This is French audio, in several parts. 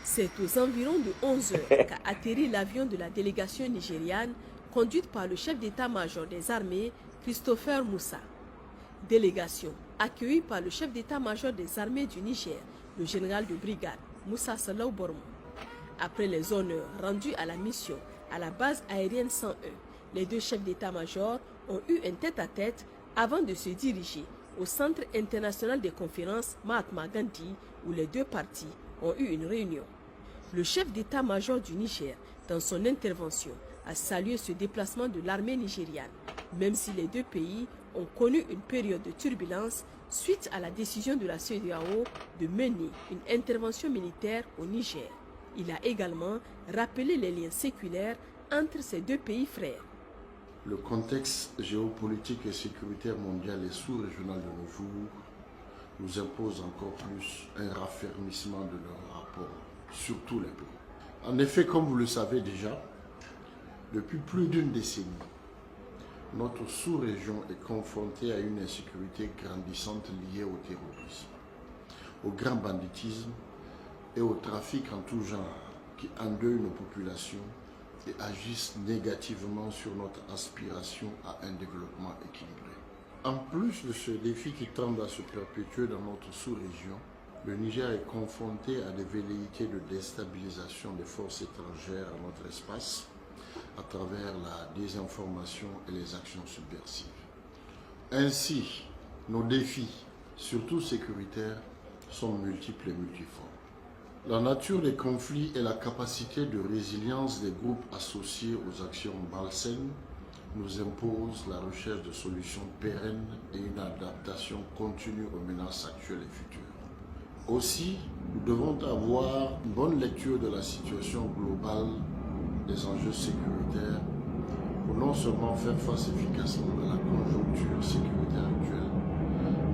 C'est aux environs de 11 heures qu'a atterri l'avion de la délégation nigériane conduite par le chef d'état-major des armées, Christopher Moussa. Délégation accueillie par le chef d'état-major des armées du Niger, le général de brigade Moussa Salou Bormo. Après les honneurs rendus à la mission à la base aérienne 101, les deux chefs d'état-major ont eu un tête-à-tête avant de se diriger au Centre international des conférences Mahatma Gandhi où les deux parties ont eu une réunion. Le chef d'état-major du Niger, dans son intervention, a salué ce déplacement de l'armée nigériane, même si les deux pays ont connu une période de turbulence suite à la décision de la CEDEAO de mener une intervention militaire au Niger. Il a également rappelé les liens séculaires entre ces deux pays frères. Le contexte géopolitique et sécuritaire mondial et sous-régional de nos jours nous impose encore plus un raffermissement de leurs rapports sur tous les plans. En effet, comme vous le savez déjà, depuis plus d'une décennie, notre sous-région est confrontée à une insécurité grandissante liée au terrorisme, au grand banditisme et au trafic en tout genre qui endeuillent nos populations et agissent négativement sur notre aspiration à un développement équilibré. En plus de ce défi qui tend à se perpétuer dans notre sous-région, le Niger est confronté à des velléités de déstabilisation des forces étrangères à notre espace à travers la désinformation et les actions subversives. Ainsi, nos défis, surtout sécuritaires, sont multiples et multiformes. La nature des conflits et la capacité de résilience des groupes associés aux actions malsaines nous imposent la recherche de solutions pérennes et une adaptation continue aux menaces actuelles et futures. Aussi, nous devons avoir une bonne lecture de la situation globale des enjeux sécuritaires pour non seulement faire face efficacement à la conjoncture sécuritaire actuelle,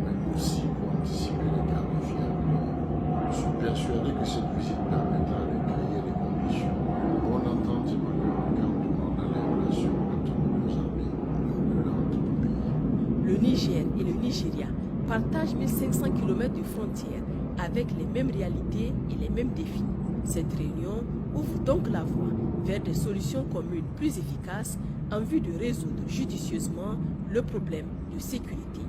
mais aussi pour anticiper les graves défis à venir. Je suis persuadé que cette visite permettra de créer les conditions de bonne entente et de encadrement dans les relations entre nos deux armées et entre nos pays. Le Niger et le Nigeria partagent 1500 km de frontières avec les mêmes réalités et les mêmes défis. Cette réunion ouvre donc la voie vers des solutions communes plus efficaces en vue de résoudre judicieusement le problème de sécurité.